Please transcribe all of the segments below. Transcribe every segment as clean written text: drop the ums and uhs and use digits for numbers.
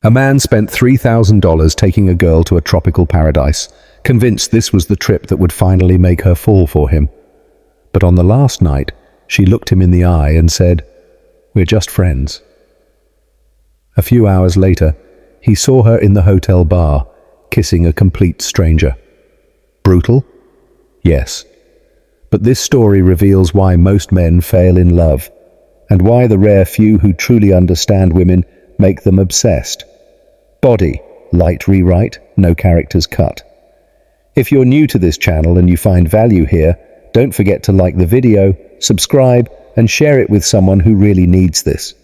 A man spent $3,000 taking a girl to a tropical paradise, convinced this was the trip that would finally make her fall for him. But on the last night, she looked him in the eye and said, "We're just friends." A few hours later, he saw her in the hotel bar, kissing a complete stranger. Brutal? Yes. But this story reveals why most men fail in love, and why the rare few who truly understand women make them obsessed. Body, light rewrite, no characters cut. If you're new to this channel and you find value here, don't forget to like the video, subscribe, and share it with someone who really needs this.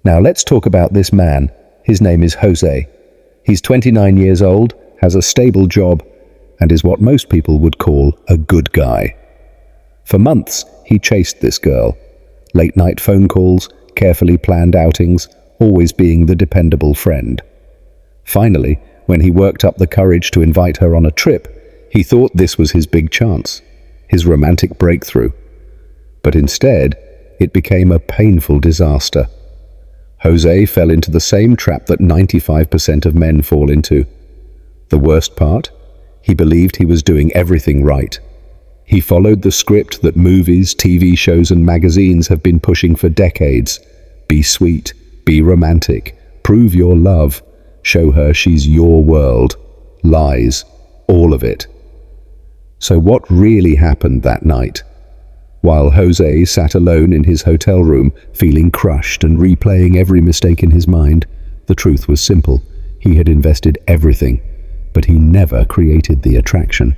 Now let's talk about this man. His name is Jose. He's 29 years old, has a stable job, and is what most people would call a good guy. For months, he chased this girl. Late-night phone calls, carefully planned outings, always being the dependable friend. Finally, when he worked up the courage to invite her on a trip, he thought this was his big chance, his romantic breakthrough. But instead, it became a painful disaster. Jose fell into the same trap that 95% of men fall into. The worst part? He believed he was doing everything right. He followed the script that movies, TV shows, and magazines have been pushing for decades. Be sweet, be romantic, prove your love, show her she's your world. Lies, all of it. So what really happened that night? While Jose sat alone in his hotel room, feeling crushed and replaying every mistake in his mind, the truth was simple. He had invested everything, but he never created the attraction.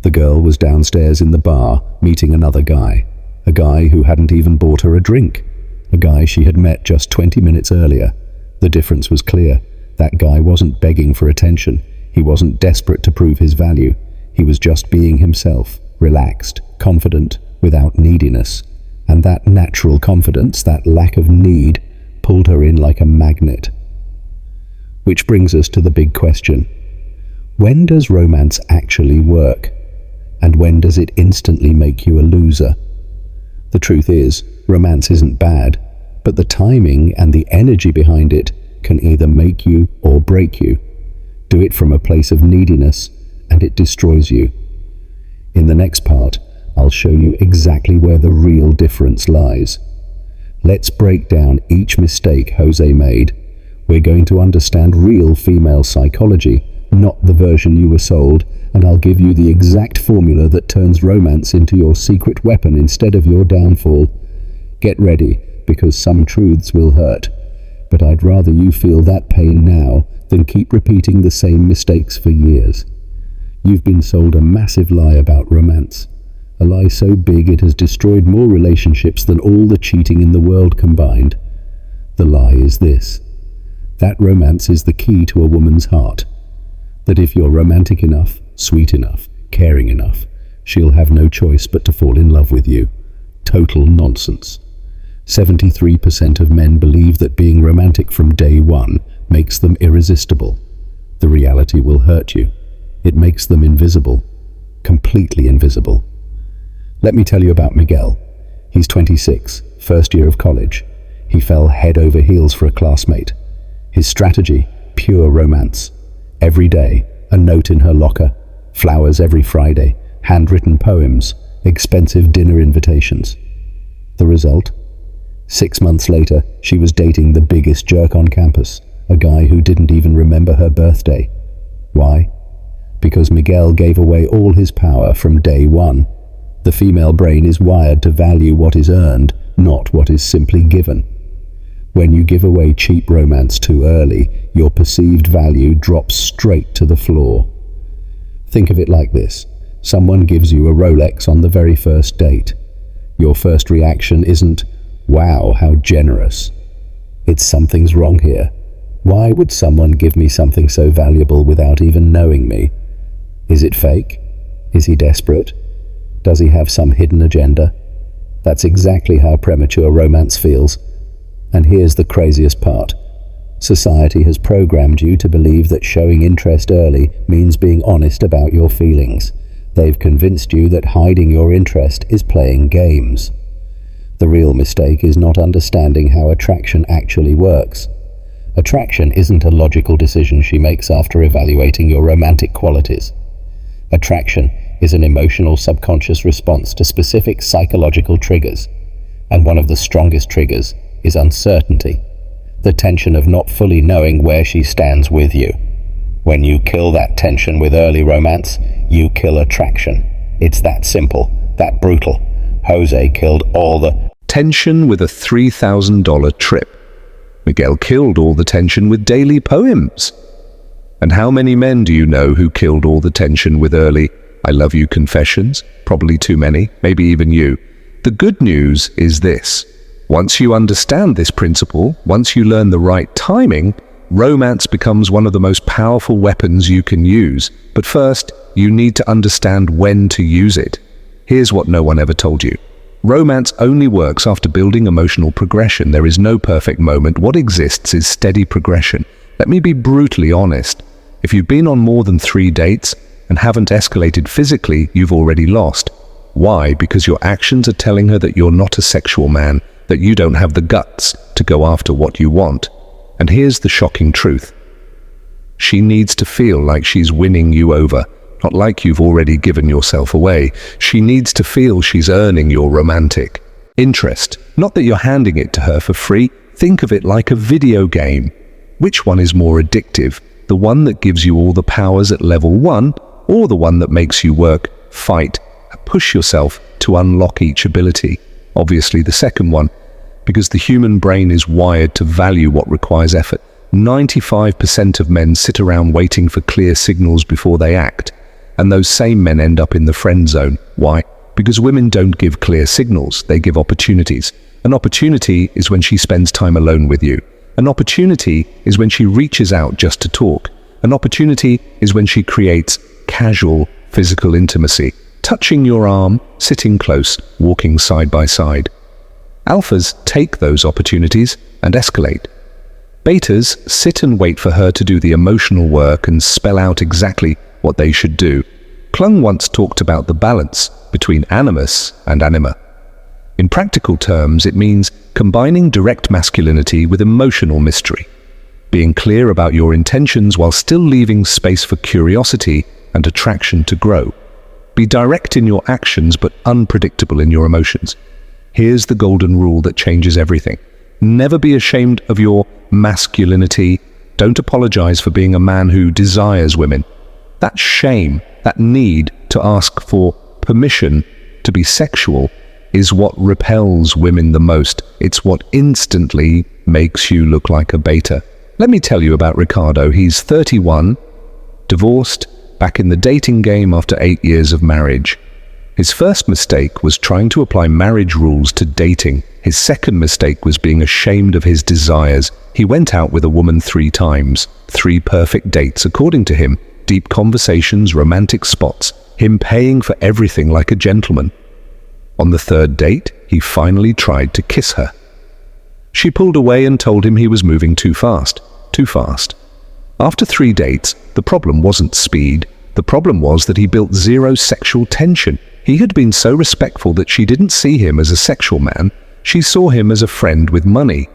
The girl was downstairs in the bar, meeting another guy, a guy who hadn't even bought her a drink, a guy she had met just 20 minutes earlier. The difference was clear. That guy wasn't begging for attention. He wasn't desperate to prove his value. He was just being himself, relaxed, confident, without neediness. And that natural confidence, that lack of need, pulled her in like a magnet. Which brings us to the big question. When does romance actually work? And when does it instantly make you a loser? The truth is, romance isn't bad, but the timing and the energy behind it can either make you or break you. Do it from a place of neediness, and it destroys you. In the next part, I'll show you exactly where the real difference lies. Let's break down each mistake Jose made. We're going to understand real female psychology, not the version you were sold, and I'll give you the exact formula that turns romance into your secret weapon instead of your downfall. Get ready, because some truths will hurt. But I'd rather you feel that pain now than keep repeating the same mistakes for years. You've been sold a massive lie about romance. A lie so big it has destroyed more relationships than all the cheating in the world combined. The lie is this: that romance is the key to a woman's heart. That if you're romantic enough, sweet enough, caring enough, she'll have no choice but to fall in love with you. Total nonsense. 73% of men believe that being romantic from day one makes them irresistible. The reality will hurt you. It makes them invisible. Completely invisible. Let me tell you about Miguel. He's 26, first year of college. He fell head over heels for a classmate. His strategy, pure romance. Every day, a note in her locker, flowers every Friday, handwritten poems, expensive dinner invitations. The result? 6 months later, she was dating the biggest jerk on campus, a guy who didn't even remember her birthday. Why? Because Miguel gave away all his power from day one. The female brain is wired to value what is earned, not what is simply given. When you give away cheap romance too early, your perceived value drops straight to the floor. Think of it like this. Someone gives you a Rolex on the very first date. Your first reaction isn't, "Wow, how generous." It's "Something's wrong here. Why would someone give me something so valuable without even knowing me? Is it fake? Is he desperate? Does he have some hidden agenda?" That's exactly how premature romance feels. And here's the craziest part. Society has programmed you to believe that showing interest early means being honest about your feelings. They've convinced you that hiding your interest is playing games. The real mistake is not understanding how attraction actually works. Attraction isn't a logical decision she makes after evaluating your romantic qualities. Attraction is an emotional subconscious response to specific psychological triggers, and one of the strongest triggers is uncertainty, the tension of not fully knowing where she stands with you. When you kill that tension with early romance, you kill attraction. It's that simple, that brutal. Jose killed all the tension with a $3,000 trip. Miguel killed all the tension with daily poems. And how many men do you know who killed all the tension with early "I love you" confessions? Probably too many, maybe even you. The good news is this: once you understand this principle, once you learn the right timing, romance becomes one of the most powerful weapons you can use. But first, you need to understand when to use it. Here's what no one ever told you. Romance only works after building emotional progression. There is no perfect moment. What exists is steady progression. Let me be brutally honest. If you've been on more than 3 dates and haven't escalated physically, you've already lost. Why? Because your actions are telling her that you're not a sexual man, that you don't have the guts to go after what you want. And here's the shocking truth. She needs to feel like she's winning you over, not like you've already given yourself away. She needs to feel she's earning your romantic interest, not that you're handing it to her for free. Think of it like a video game. Which one is more addictive? The one that gives you all the powers at level 1, or the one that makes you work, fight, push yourself to unlock each ability? Obviously the second one, because the human brain is wired to value what requires effort. 95% of men sit around waiting for clear signals before they act. And those same men end up in the friend zone. Why? Because women don't give clear signals, they give opportunities. An opportunity is when she spends time alone with you. An opportunity is when she reaches out just to talk. An opportunity is when she creates casual physical intimacy, touching your arm, sitting close, walking side by side. Alphas take those opportunities and escalate. Betas sit and wait for her to do the emotional work and spell out exactly what they should do. Jung once talked about the balance between animus and anima. In practical terms, it means combining direct masculinity with emotional mystery, being clear about your intentions while still leaving space for curiosity and attraction to grow. Be direct in your actions but unpredictable in your emotions. Here's the golden rule that changes everything. Never be ashamed of your masculinity. Don't apologize for being a man who desires women. That shame, that need to ask for permission to be sexual, is what repels women the most. It's what instantly makes you look like a beta. Let me tell you about Ricardo. He's 31, divorced, back in the dating game after 8 years of marriage. His first mistake was trying to apply marriage rules to dating. His second mistake was being ashamed of his desires. He went out with a woman 3 times, 3 perfect dates according to him. Deep conversations, romantic spots, him paying for everything like a gentleman. On the 3rd date, he finally tried to kiss her. She pulled away and told him he was moving too fast, too fast. After 3 dates, the problem wasn't speed. The problem was that he built zero sexual tension. He had been so respectful that she didn't see him as a sexual man. She saw him as a friend with money.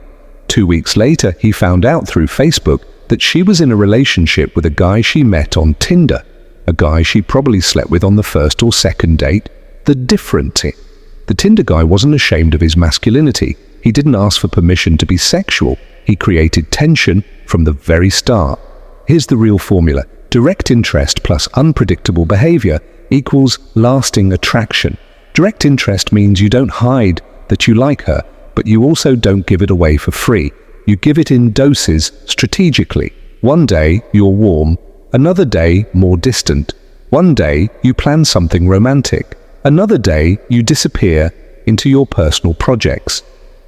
2 weeks later, he found out through Facebook that she was in a relationship with a guy she met on Tinder, a guy she probably slept with on the 1st or 2nd date. The Tinder guy wasn't ashamed of his masculinity. He didn't ask for permission to be sexual. He created tension from the very start. Here's the real formula. Direct interest plus unpredictable behavior equals lasting attraction. Direct interest means you don't hide that you like her, but you also don't give it away for free. You give it in doses, strategically. One day, you're warm. Another day, more distant. One day, you plan something romantic. Another day, you disappear into your personal projects.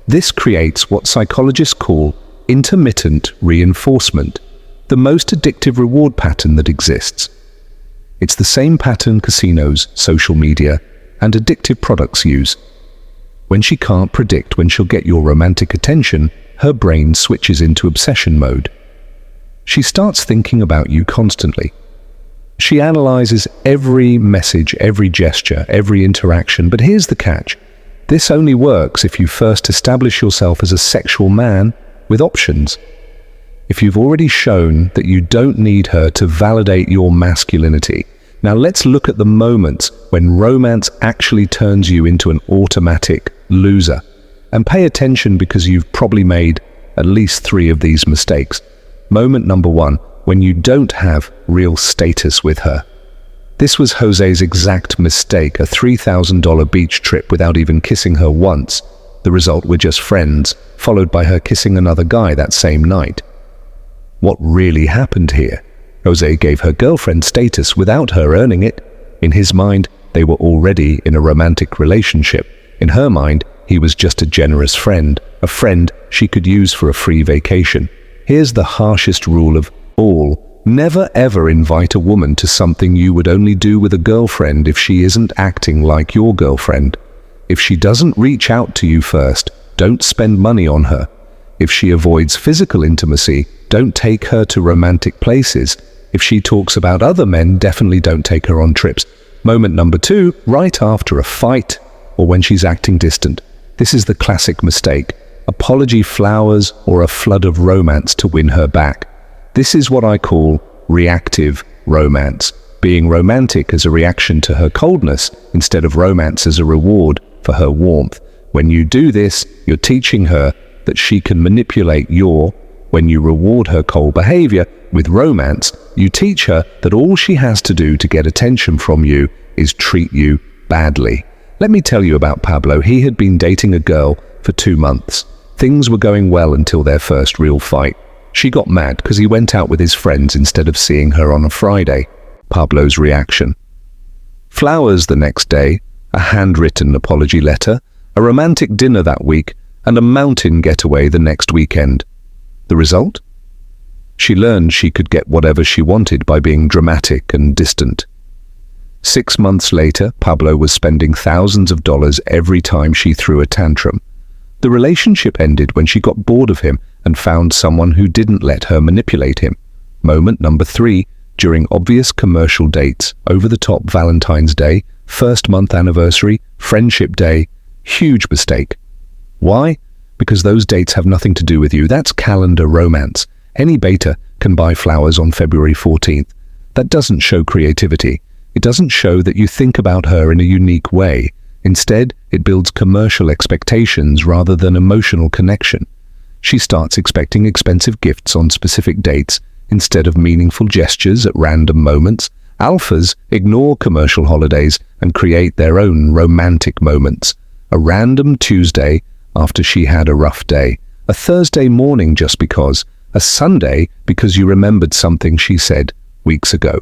This creates what psychologists call intermittent reinforcement, the most addictive reward pattern that exists. It's the same pattern casinos, social media, and addictive products use. When she can't predict when she'll get your romantic attention, her brain switches into obsession mode. She starts thinking about you constantly. She analyzes every message, every gesture, every interaction, but here's the catch. This only works if you first establish yourself as a sexual man with options. if you've already shown that you don't need her to validate your masculinity. Now let's look at the moments when romance actually turns you into an automatic loser. And pay attention, because you've probably made at least 3 of these mistakes. Moment number 1, when you don't have real status with her. This was Jose's exact mistake, a $3,000 beach trip without even kissing her once. The result were just friends, followed by her kissing another guy that same night. What really happened here? Jose gave her girlfriend status without her earning it. In his mind, they were already in a romantic relationship. In her mind, he was just a generous friend, a friend she could use for a free vacation. Here's the harshest rule of all. Never ever invite a woman to something you would only do with a girlfriend if she isn't acting like your girlfriend. If she doesn't reach out to you first, don't spend money on her. If she avoids physical intimacy, don't take her to romantic places. If she talks about other men, definitely don't take her on trips. Moment number 2, right after a fight or when she's acting distant. This is the classic mistake. Apology flowers or a flood of romance to win her back. This is what I call reactive romance. Being romantic as a reaction to her coldness instead of romance as a reward for her warmth. When you do this, you're teaching her that she can manipulate when you reward her cold behavior with romance, you teach her that all she has to do to get attention from you is treat you badly. Let me tell you about Pablo. He had been dating a girl for 2 months. Things were going well until their first real fight. She got mad because he went out with his friends instead of seeing her on a Friday. Pablo's reaction: flowers the next day, a handwritten apology letter, a romantic dinner that week, and a mountain getaway the next weekend. The result? She learned she could get whatever she wanted by being dramatic and distant. 6 months later, Pablo was spending thousands of dollars every time she threw a tantrum. The relationship ended when she got bored of him and found someone who didn't let her manipulate him. Moment number 3, during obvious commercial dates, over-the-top Valentine's Day, first month anniversary, friendship day, huge mistake. Why? Because those dates have nothing to do with you. That's calendar romance. Any beta can buy flowers on February 14th. That doesn't show creativity. It doesn't show that you think about her in a unique way. Instead, it builds commercial expectations rather than emotional connection. She starts expecting expensive gifts on specific dates instead of meaningful gestures at random moments. Alphas ignore commercial holidays and create their own romantic moments. A random Tuesday after she had a rough day, a Thursday morning just because, a Sunday because you remembered something she said weeks ago.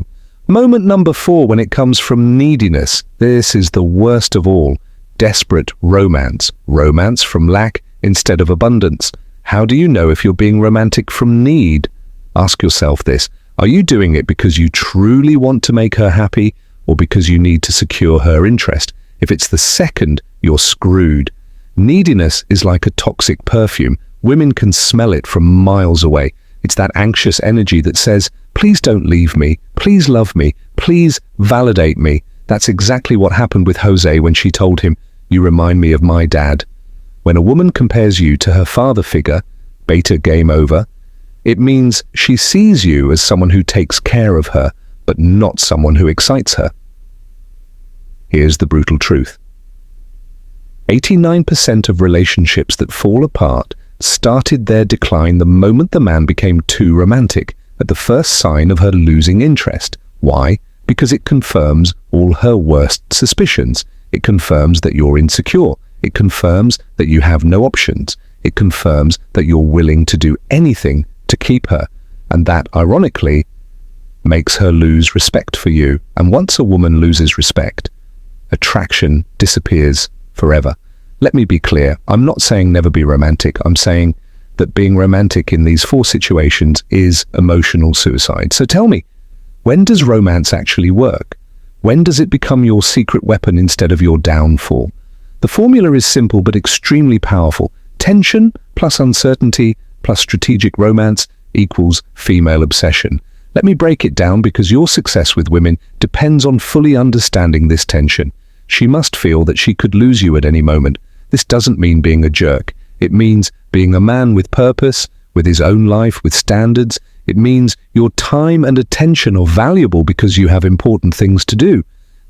Moment number 4, when it comes from neediness, this is the worst of all. Desperate romance. Romance from lack instead of abundance. How do you know if you're being romantic from need? Ask yourself this. Are you doing it because you truly want to make her happy, or because you need to secure her interest? If it's the second, you're screwed. Neediness is like a toxic perfume. Women can smell it from miles away. It's that anxious energy that says, please don't leave me, please love me, please validate me. That's exactly what happened with Jose when she told him, you remind me of my dad. When a woman compares you to her father figure, beta game over, it means she sees you as someone who takes care of her, but not someone who excites her. Here's the brutal truth. 89% of relationships that fall apart started their decline the moment the man became too romantic, at the first sign of her losing interest. Why? Because it confirms all her worst suspicions. It confirms that you're insecure. It confirms that you have no options. It confirms that you're willing to do anything to keep her. And that, ironically, makes her lose respect for you. And once a woman loses respect, attraction disappears forever. Let me be clear. I'm not saying never be romantic. I'm saying that being romantic in these 4 situations is emotional suicide. So tell me, when does romance actually work? When does it become your secret weapon instead of your downfall? The formula is simple but extremely powerful. Tension plus uncertainty plus strategic romance equals female obsession. Let me break it down, because your success with women depends on fully understanding this tension. She must feel that she could lose you at any moment. This doesn't mean being a jerk. It means being a man with purpose, with his own life, with standards. It means your time and attention are valuable because you have important things to do.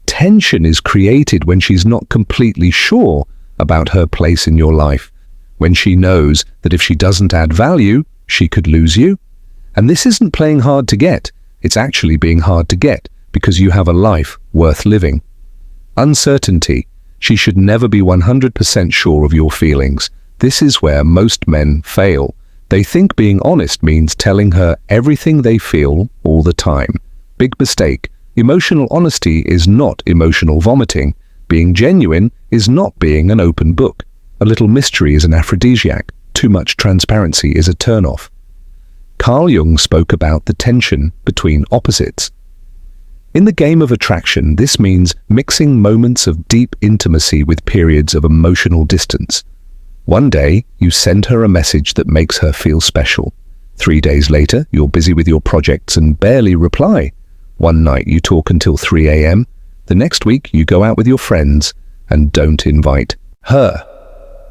Tension is created when she's not completely sure about her place in your life, when she knows that if she doesn't add value, she could lose you. And this isn't playing hard to get, it's actually being hard to get because you have a life worth living. Uncertainty. She should never be 100% sure of your feelings. This is where most men fail. They think being honest means telling her everything they feel all the time. Big mistake. Emotional honesty is not emotional vomiting. Being genuine is not being an open book. A little mystery is an aphrodisiac. Too much transparency is a turn-off. Carl Jung spoke about the tension between opposites. In the game of attraction, this means mixing moments of deep intimacy with periods of emotional distance. One day, you send her a message that makes her feel special. 3 days later, you're busy with your projects and barely reply. One night, you talk until 3 a.m. The next week, you go out with your friends and don't invite her.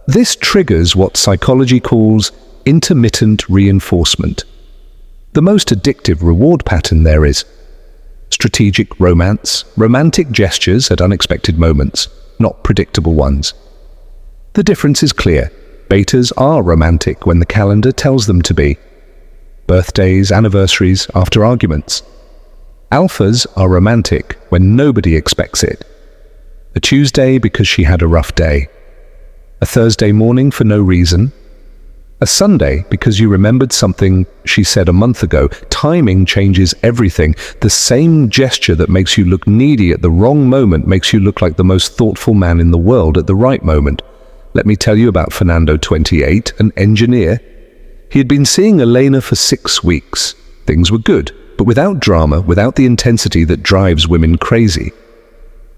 This triggers what psychology calls intermittent reinforcement. The most addictive reward pattern there is strategic romance, romantic gestures at unexpected moments, not predictable ones. The difference is clear. Betas are romantic when the calendar tells them to be. Birthdays, anniversaries, after arguments. Alphas are romantic when nobody expects it. A Tuesday because she had a rough day. A Thursday morning for no reason. A Sunday because you remembered something she said a month ago. Timing changes everything. The same gesture that makes you look needy at the wrong moment makes you look like the most thoughtful man in the world at the right moment. Let me tell you about Fernando, 28, an engineer. He had been seeing Elena for 6 weeks. Things were good, but without drama, without the intensity that drives women crazy.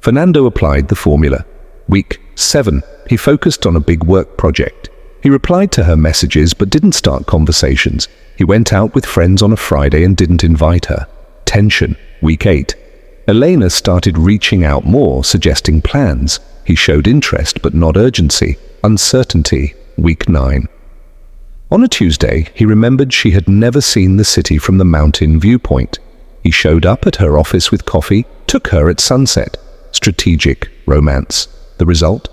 Fernando applied the formula. Week 7, he focused on a big work project. He replied to her messages but didn't start conversations. He went out with friends on a Friday and didn't invite her. Tension. Week 8. Elena started reaching out more, suggesting plans. He showed interest but not urgency. Uncertainty. Week 9. On a Tuesday, he remembered she had never seen the city from the mountain viewpoint. He showed up at her office with coffee, took her at sunset. Strategic romance. The result?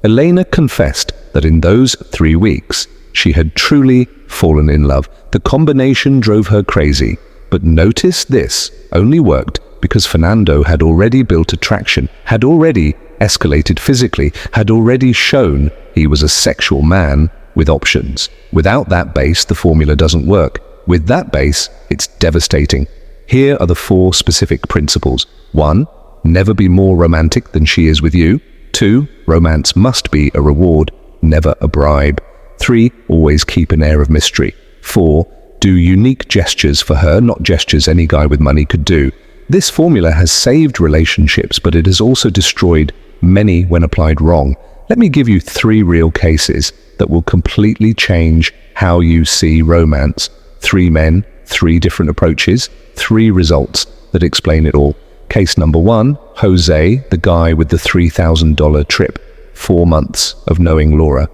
Elena confessed that in those 3 weeks, she had truly fallen in love. The combination drove her crazy. But notice this only worked because Fernando had already built attraction, had already escalated physically, had already shown he was a sexual man with options. Without that base, the formula doesn't work. With that base, it's devastating. Here are the 4 specific principles. 1. Never be more romantic than she is with you. 2. Romance must be a reward, never a bribe. 3. Always keep an air of mystery. 4. Do unique gestures for her, not gestures any guy with money could do. This formula has saved relationships, but it has also destroyed many when applied wrong. Let me give you 3 real cases that will completely change how you see romance. 3 men, 3 different approaches, 3 results that explain it all. Case number 1, Jose, the guy with the $3,000 trip. 4 months of knowing Laura.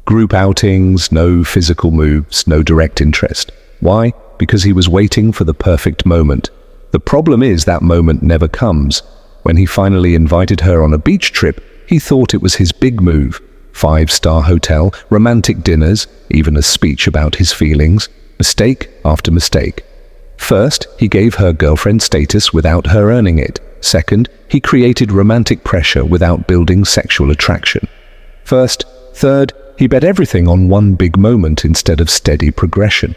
Group outings, no physical moves, no direct interest. Why? Because he was waiting for the perfect moment. The problem is that moment never comes. When he finally invited her on a beach trip, he thought it was his big move. 5-star hotel, romantic dinners, even a speech about his feelings. Mistake after mistake. First, he gave her girlfriend status without her earning it. Second, he created romantic pressure without building sexual attraction. Third, he bet everything on one big moment instead of steady progression.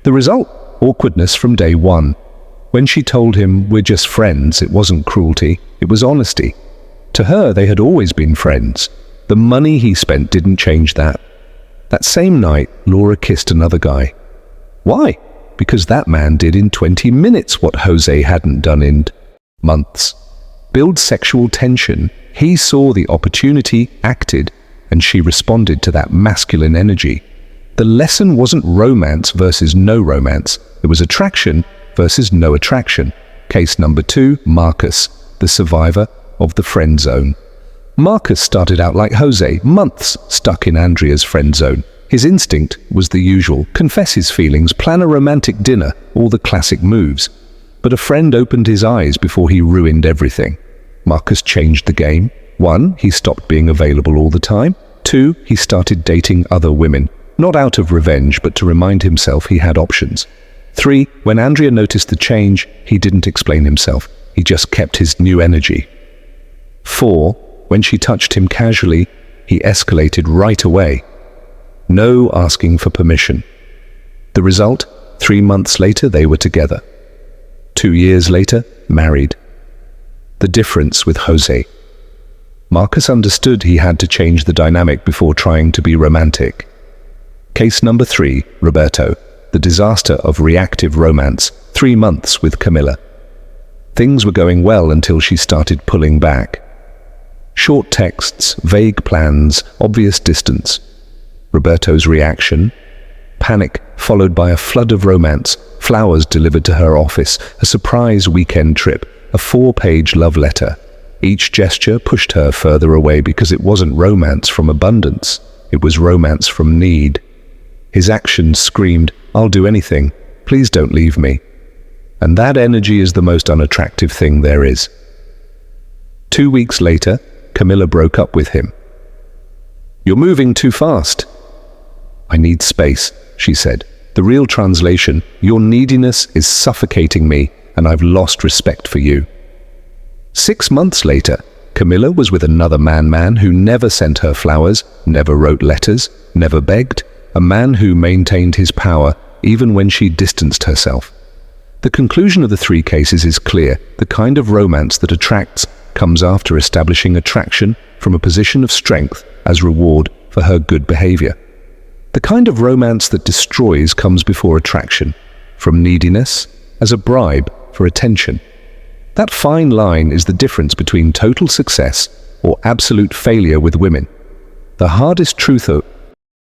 The result? Awkwardness from day 1. When she told him, "We're just friends," it wasn't cruelty, it was honesty. To her, they had always been friends. The money he spent didn't change that. That same night, Laura kissed another guy. Why? Because that man did in 20 minutes what Jose hadn't done in months. Build sexual tension. He saw the opportunity, acted, and she responded to that masculine energy. The lesson wasn't romance versus no romance. It was attraction versus no attraction. Case number 2, Marcus, the survivor of the friend zone. Marcus started out like Jose, months stuck in Andrea's friend zone. His instinct was the usual: confess his feelings, plan a romantic dinner, all the classic moves. But a friend opened his eyes before he ruined everything. Marcus changed the game. 1, he stopped being available all the time. 2, he started dating other women, not out of revenge, but to remind himself he had options. 3, when Andrea noticed the change, he didn't explain himself. He just kept his new energy. 4, when she touched him casually, he escalated right away. No asking for permission. The result? 3 months later, they were together. 2 years later, married. The difference with Jose. Marcus understood he had to change the dynamic before trying to be romantic. Case number 3, Roberto, the disaster of reactive romance, 3 months with Camilla. Things were going well until she started pulling back. Short texts, vague plans, obvious distance. Roberto's reaction? Panic, followed by a flood of romance, flowers delivered to her office, a surprise weekend trip, a 4-page love letter. Each gesture pushed her further away because it wasn't romance from abundance, it was romance from need. His actions screamed, "I'll do anything, please don't leave me." And that energy is the most unattractive thing there is. 2 weeks later, Camilla broke up with him. "You're moving too fast." "I need space," she said. The real translation: "Your neediness is suffocating me, and I've lost respect for you." 6 months later, Camilla was with another man who never sent her flowers, never wrote letters, never begged, a man who maintained his power even when she distanced herself. The conclusion of the 3 cases is clear: the kind of romance that attracts comes after establishing attraction from a position of strength as reward for her good behavior. The kind of romance that destroys comes before attraction, from neediness as a bribe for attention. That fine line is the difference between total success or absolute failure with women. The hardest truth